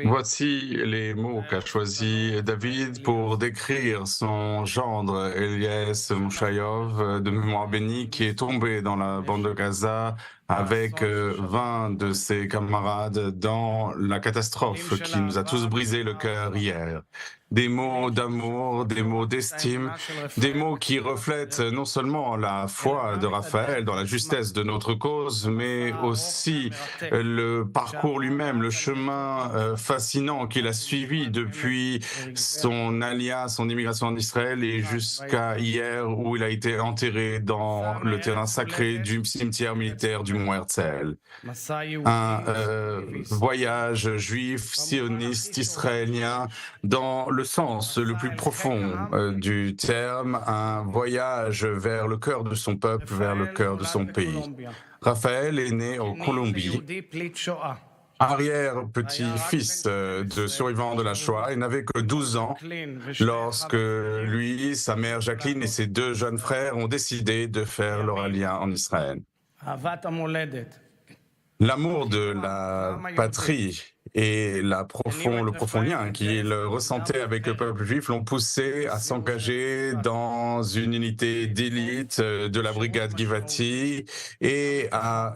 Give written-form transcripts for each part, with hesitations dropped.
Voici les mots qu'a choisi David pour décrire son gendre Elias Mouchayov, de mémoire bénie, qui est tombé dans la bande de Gaza avec 20 de ses camarades dans la catastrophe qui nous a tous brisé le cœur hier. Des mots d'amour, des mots d'estime, des mots qui reflètent non seulement la foi de Raphaël dans la justesse de notre cause, mais aussi le parcours lui-même, le chemin fascinant qu'il a suivi depuis son alia, son immigration en Israël et jusqu'à hier où il a été enterré dans le terrain sacré du cimetière militaire du Mont Herzl. Un voyage juif, sioniste, israélien, dans le sens le plus profond du terme, un voyage vers le cœur de son peuple, vers le cœur de son pays. Raphaël est né en Colombie, arrière-petit-fils de survivants de la Shoah. Il n'avait que 12 ans lorsque lui, sa mère Jacqueline et ses deux jeunes frères ont décidé de faire leur aliyah en Israël. L'amour de la patrie et le profond lien qu'il ressentait avec le peuple juif l'ont poussé à s'engager dans une unité d'élite de la brigade Givati et à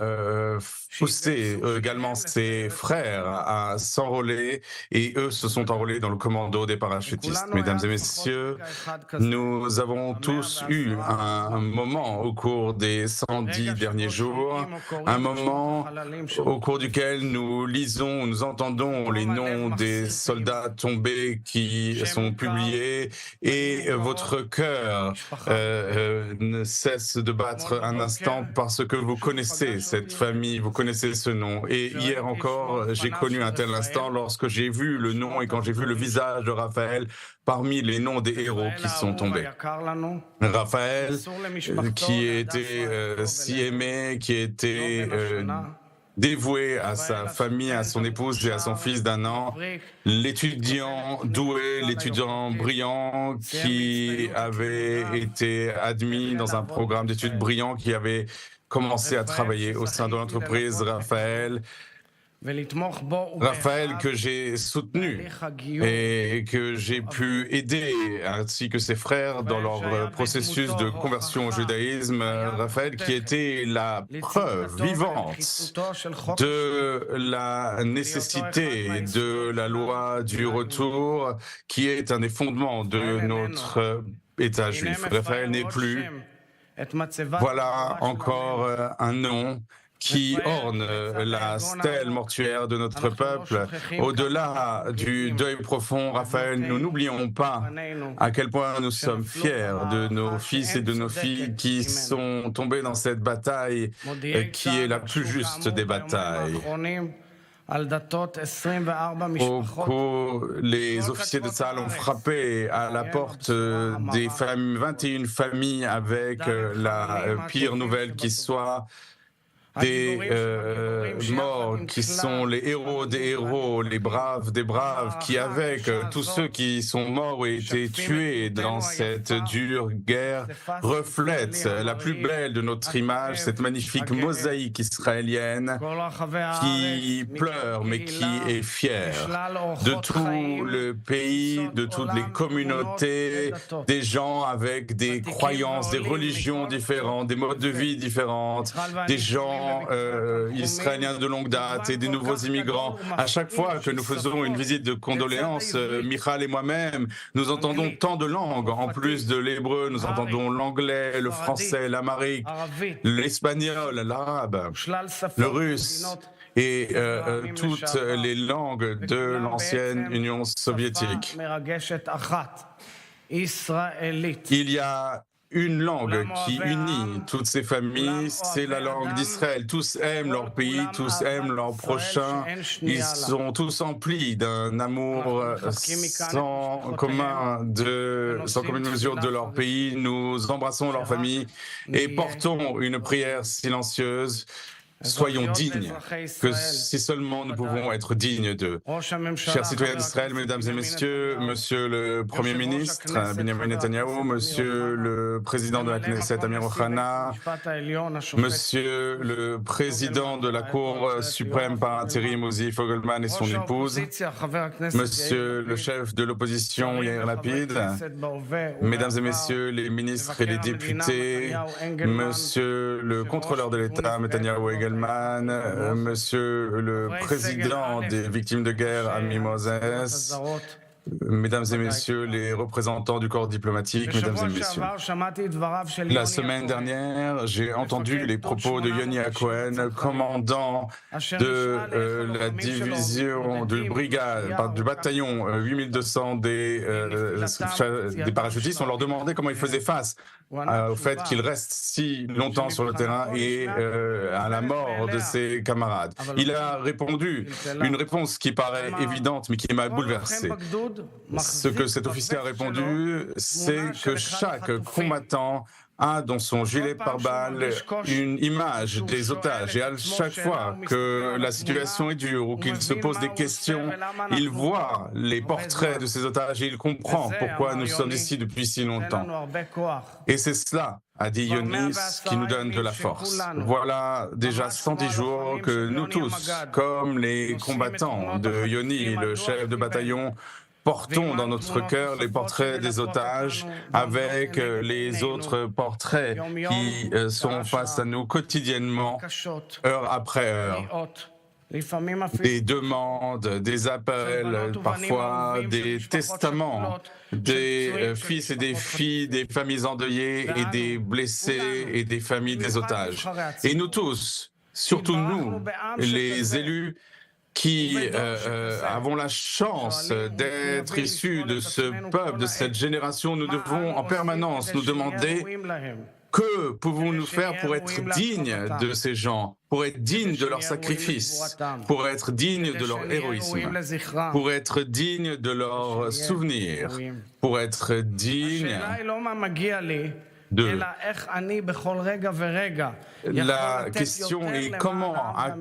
pousser également ses frères à s'enrôler, et eux se sont enrôlés dans le commando des parachutistes. Mesdames et messieurs, nous avons tous eu un moment au cours des 110 derniers jours, un moment au cours duquel nous lisons, nous entendons les noms des soldats tombés qui sont publiés, et votre cœur ne cesse de battre un instant parce que vous connaissez cette famille, vous connaissez ce nom. Et hier encore, j'ai connu un tel instant lorsque j'ai vu le nom et quand j'ai vu le visage de Raphaël parmi les noms des héros qui sont tombés. Raphaël, qui était si aimé, qui était dévoué à sa famille, à son épouse et à son fils d'1 an, l'étudiant doué, l'étudiant brillant qui avait été admis dans un programme d'études brillant, qui avait commencé à travailler au sein de l'entreprise Raphaël que j'ai soutenu et que j'ai pu aider, ainsi que ses frères, dans leur processus de conversion au judaïsme. Raphaël qui était la preuve vivante de la nécessité de la loi du retour, qui est un des fondements de notre État juif. Raphaël n'est plus. Voilà encore un nom qui orne la stèle mortuaire de notre peuple. Au-delà du deuil profond, Raphaël, nous n'oublions pas à quel point nous sommes fiers de nos fils et de nos filles qui sont tombés dans cette bataille qui est la plus juste des batailles. Les officiers de Tsahal ont frappé à la porte des 21 familles avec la pire nouvelle qui soit, des morts qui sont les héros des héros, les braves des braves, qui avec tous ceux qui sont morts et été tués dans cette dure guerre reflètent la plus belle de notre image, cette magnifique mosaïque israélienne qui pleure mais qui est fière de tout le pays, de toutes les communautés, des gens avec des croyances, des religions différentes, des modes de vie différentes, des gens israéliens de longue date et des nouveaux immigrants. À chaque fois que nous faisons une visite de condoléances, Michal et moi-même, nous entendons tant de langues. En plus de l'hébreu, nous entendons l'anglais, le français, l'amharique, l'espagnol, l'arabe, le russe et toutes les langues de l'ancienne Union soviétique. Il y a une langue qui unit toutes ces familles, c'est la langue d'Israël. Tous aiment leur pays, tous aiment leur prochain. Ils sont tous emplis d'un amour sans commune mesure de leur pays. Nous embrassons leur famille et portons une prière silencieuse soyons dignes, que si seulement nous pouvons être dignes d'eux. Chers citoyens d'Israël, mesdames et messieurs, monsieur le Premier ministre, Benjamin Netanyahou, monsieur le président de la Knesset, Amir Ohana, monsieur le président de la Cour suprême par intérim, Uzi Fogelman et son épouse, monsieur le chef de l'opposition, Yair Lapid, mesdames et messieurs les ministres et les députés, monsieur le contrôleur de l'État, Netanyahou Egelman, monsieur le président des victimes de guerre, Ami Moses, mesdames et messieurs les représentants du corps diplomatique, mesdames et messieurs. La semaine dernière, j'ai entendu les propos de Yoni Cohen, commandant de la division de brigade, du bataillon 8200 des parachutistes. On leur demandait comment ils faisaient face au fait qu'ils restent si longtemps sur le terrain et à la mort de ses camarades. Il a répondu une réponse qui paraît évidente mais qui m'a bouleversé. Ce que cet officier a répondu, c'est que chaque combattant a dans son gilet pare-balles une image des otages. Et à chaque fois que la situation est dure ou qu'il se pose des questions, il voit les portraits de ces otages et il comprend pourquoi nous sommes ici depuis si longtemps. Et c'est cela, a dit Yoni, qui nous donne de la force. Voilà déjà 110 jours que nous tous, comme les combattants de Yoni, le chef de bataillon, portons dans notre cœur les portraits des otages avec les autres portraits qui sont face à nous quotidiennement, heure après heure. Des demandes, des appels, parfois des testaments, des fils et des filles, des familles endeuillées et des blessés et des familles des otages. Et nous tous, surtout nous, les élus, qui avons la chance d'être issus de ce peuple, de cette génération, nous devons en permanence nous demander que pouvons-nous faire pour être dignes de ces gens, pour être dignes de leur sacrifice, pour être dignes de leur héroïsme, pour être dignes de leur souvenir, pour être dignes de... La question est comment, à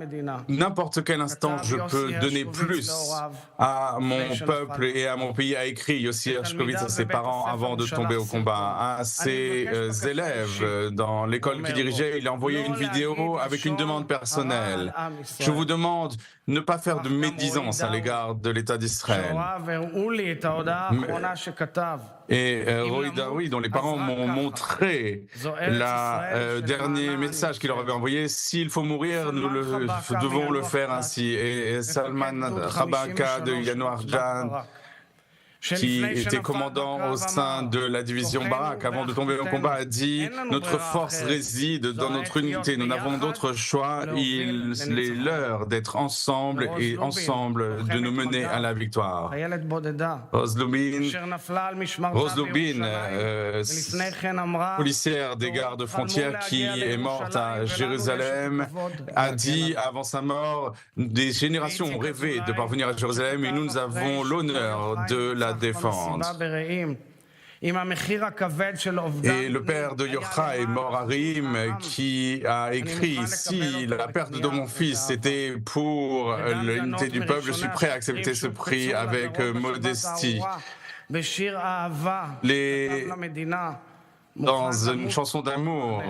n'importe quel instant, je peux donner plus à mon peuple et à mon pays, a écrit Yossi Hershkovitz à ses parents avant de tomber au combat. À ses élèves dans l'école qu'il dirigeait, il a envoyé une vidéo avec une demande personnelle. Je vous demande de ne pas faire de médisance à l'égard de l'État d'Israël. Et Roy Daoui, dont les parents m'ont montré le dernier message qu'il leur avait envoyé, s'il faut mourir, nous devons le faire ainsi. Et Salman Khabaka de Yanuarjan, qui était commandant au sein de la division Barak, avant de tomber au combat, a dit « Notre force réside dans notre unité, nous n'avons d'autre choix, il est l'heure d'être ensemble et ensemble de nous mener à la victoire. » Rose Lubin, policière des gardes-frontières qui est morte à Jérusalem, a dit avant sa mort « Des générations ont rêvé de parvenir à Jérusalem et nous avons l'honneur de la défendre. » Et le père de Yochai Morarim qui a écrit « Si la perte de mon fils était pour l'unité du peuple, je suis prêt à accepter ce prix avec modestie. » Dans une chanson d'amour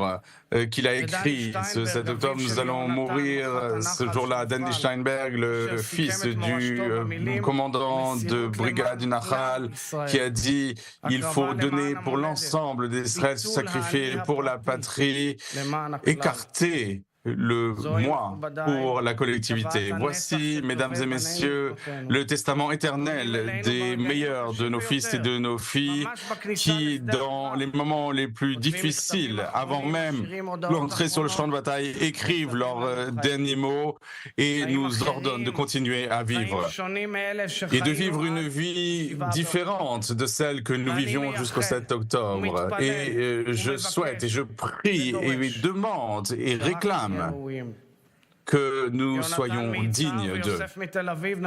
qu'il a écrite ce 7 octobre, nous allons mourir ce jour-là. Danny Steinberg, le fils du commandant de brigade du Nahal, qui a dit « Il faut donner pour l'ensemble d'Israël, se sacrifier pour la patrie, écarter le moi pour la collectivité. » Voici, mesdames et messieurs, le testament éternel des meilleurs de nos fils et de nos filles qui, dans les moments les plus difficiles, avant même l'entrée sur le champ de bataille, écrivent leurs derniers mots et nous ordonnent de continuer à vivre et de vivre une vie différente de celle que nous vivions jusqu'au 7 octobre. Et je souhaite et je prie et demande et réclame que nous soyons dignes d'eux.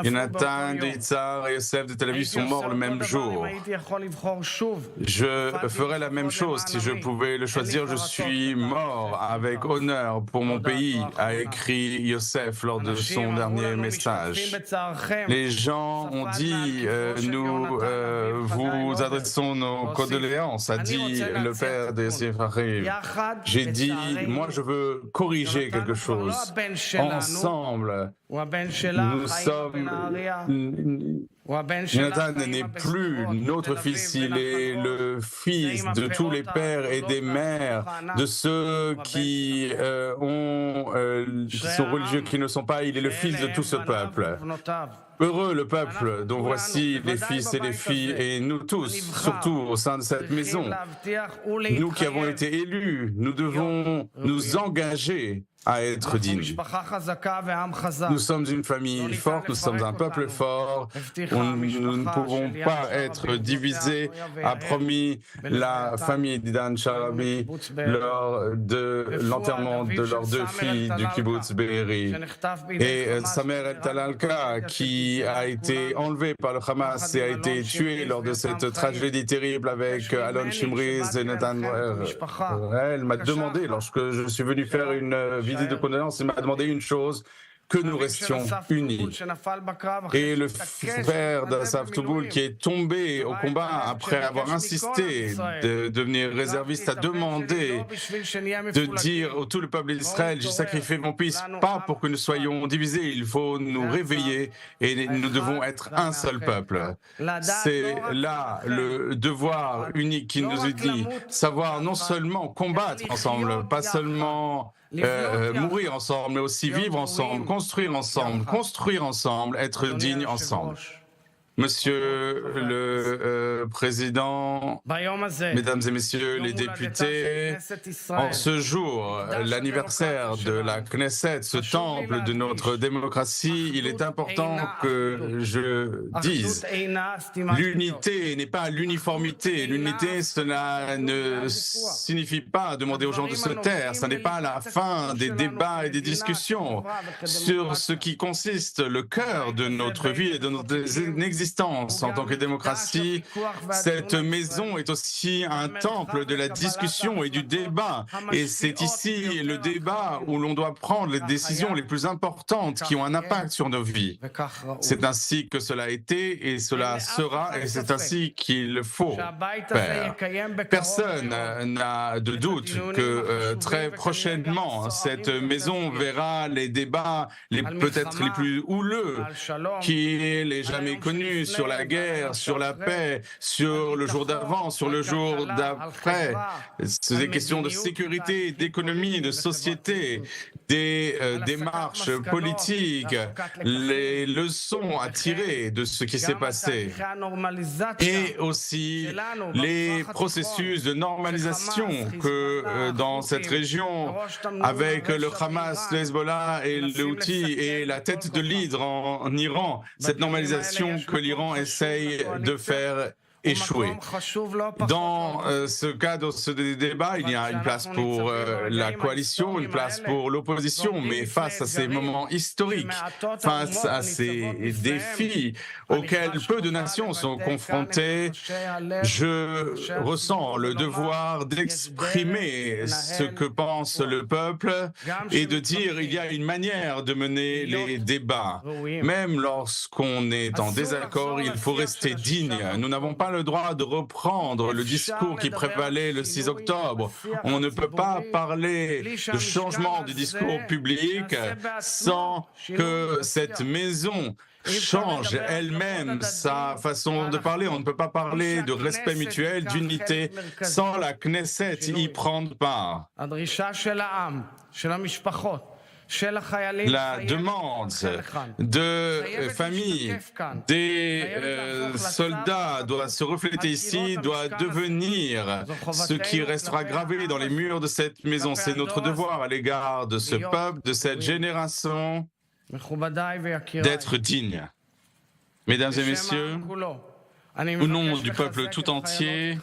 Jonathan de Yitzhar et Yosef de Tel Aviv sont morts le même jour. Je ferais la même chose si je pouvais le choisir. Je suis mort avec honneur pour mon pays, a écrit Yosef lors de son dernier message. Les gens ont dit, nous vous adressons nos condoléances, a dit le père de Yosef Harim. J'ai dit, moi je veux corriger quelque chose. Ensemble, nous sommes... Jonathan n'est plus notre fils, il est le fils de tous les pères et des mères, de ceux qui sont religieux, qui ne sont pas, il est le fils de tout ce peuple. Heureux le peuple dont voici les fils et les filles, et nous tous, surtout au sein de cette maison, nous qui avons été élus, nous devons nous engager à être dignes. Nous sommes une famille forte, nous sommes un peuple fort, nous ne pouvons pas être divisés, a promis la famille d'Idan Sharabi lors de l'enterrement de leurs deux filles du kibbutz Be'eri. Et Samer El-Talalka, qui a été enlevé par le Hamas et a été tué lors de cette tragédie terrible avec Alon Shimriz et Nathan elle m'a demandé, lorsque je suis venu faire une visite de condoléances, il m'a demandé une chose, que nous restions unis. Et le frère d'Assaf Touboul, qui est tombé au combat après avoir insisté de devenir réserviste, a demandé de dire à tout le peuple d'Israël, j'ai sacrifié mon fils, pas pour que nous soyons divisés, il faut nous réveiller et nous devons être un seul peuple. C'est là le devoir unique qui nous unit, savoir non seulement combattre ensemble, pas seulement mourir ensemble, mais aussi vivre ensemble, construire ensemble, être dignes ensemble. Monsieur le Président, Mesdames et Messieurs les députés, en ce jour, l'anniversaire de la Knesset, ce temple de notre démocratie, il est important que je dise, l'unité n'est pas l'uniformité. L'unité, cela ne signifie pas demander aux gens de se taire. Ce n'est pas la fin des débats et des discussions sur ce qui consiste le cœur de notre vie et de notre existence. En tant que démocratie, cette maison est aussi un temple de la discussion et du débat. Et c'est ici le débat où l'on doit prendre les décisions les plus importantes qui ont un impact sur nos vies. C'est ainsi que cela a été et cela sera, et c'est ainsi qu'il faut faire. Personne n'a de doute que très prochainement, cette maison verra les débats peut-être les plus houleux qu'il ait jamais connus, sur la guerre, sur la paix, sur le jour d'avant, sur le jour d'après. C'est des questions de sécurité, d'économie, de société, des démarches politiques, les leçons à tirer de ce qui s'est passé et aussi les processus de normalisation que dans cette région, avec le Hamas, le Hezbollah et le Houthi et la tête de l'hydre en Iran, cette normalisation que l'Iran essaye de faire échouer. Dans ce cadre de débat, il y a une place pour la coalition, une place pour l'opposition, mais face à ces moments historiques, face à ces défis auxquels peu de nations sont confrontées, je ressens le devoir d'exprimer ce que pense le peuple et de dire il y a une manière de mener les débats. Même lorsqu'on est en désaccord, il faut rester digne. Nous n'avons pas le droit de reprendre le discours qui prévalait le 6 octobre. On ne peut pas parler de changement du discours public sans que cette maison change elle-même sa façon de parler. On ne peut pas parler de respect mutuel, d'unité, sans la Knesset y prendre part. La demande de familles des soldats doit se refléter ici, doit devenir ce qui restera gravé dans les murs de cette maison. C'est notre devoir à l'égard de ce peuple, de cette génération, d'être digne. Mesdames et messieurs, Au nom du peuple tout entier,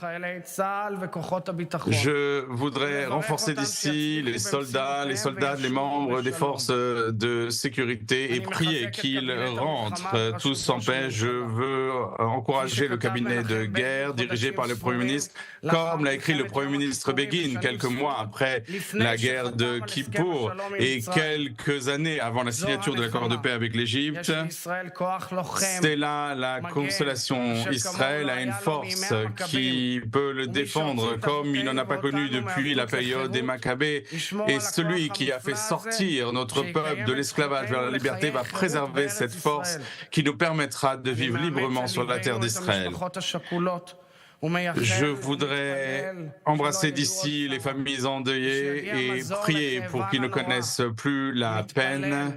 je voudrais renforcer d'ici les soldats, les membres des forces de sécurité et prier qu'ils rentrent tous en paix. Je veux encourager le cabinet de guerre dirigé par le Premier ministre, comme l'a écrit le Premier ministre Begin quelques mois après la guerre de Kippour et quelques années avant la signature de l'accord de paix avec l'Égypte. C'est là la consolation. Israël a une force qui peut le défendre comme il n'en a pas connu depuis la période des Maccabées. Et celui qui a fait sortir notre peuple de l'esclavage vers la liberté va préserver cette force qui nous permettra de vivre librement sur la terre d'Israël. Je voudrais embrasser d'ici les familles endeuillées et prier pour qu'ils ne connaissent plus la peine.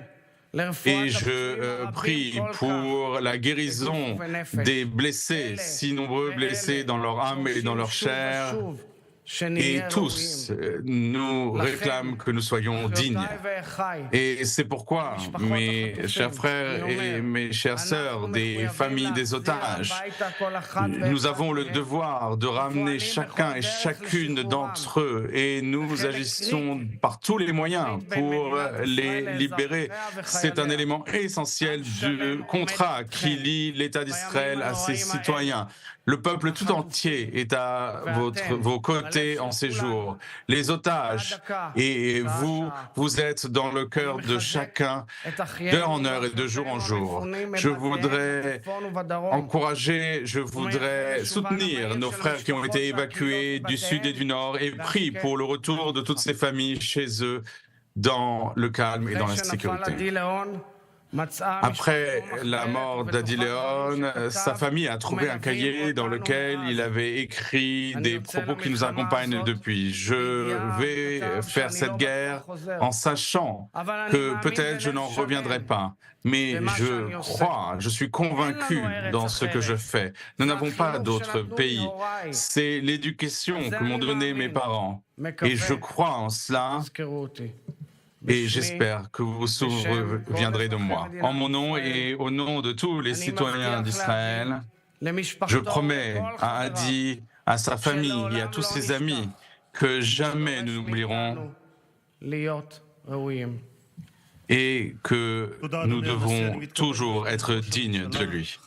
Et je prie pour la guérison des blessés, si nombreux blessés dans leur âme et dans leur chair. Et tous nous réclament que nous soyons dignes. Et c'est pourquoi, mes chers frères et mes chères sœurs des familles des otages, nous avons le devoir de ramener chacun et chacune d'entre eux et nous agissons par tous les moyens pour les libérer. C'est un élément essentiel du contrat qui lie l'État d'Israël à ses citoyens. Le peuple tout entier est à vos côtés en ces jours. Les otages et vous êtes dans le cœur de chacun, d'heure en heure et de jour en jour. Je voudrais encourager, je voudrais soutenir nos frères qui ont été évacués du sud et du nord et prie pour le retour de toutes ces familles chez eux dans le calme et dans la sécurité. Après la mort d'Adi Léon, sa famille a trouvé un cahier dans lequel il avait écrit des propos qui nous accompagnent depuis. Je vais faire cette guerre en sachant que peut-être je n'en reviendrai pas. Mais je crois, je suis convaincu dans ce que je fais. Nous n'avons pas d'autre pays. C'est l'éducation que m'ont donnée mes parents. Et je crois en cela. Et j'espère que vous vous souviendrez de moi. En mon nom et au nom de tous les citoyens d'Israël, je promets à Adi, à sa famille et à tous ses amis que jamais nous n'oublierons et que nous devons toujours être dignes de lui.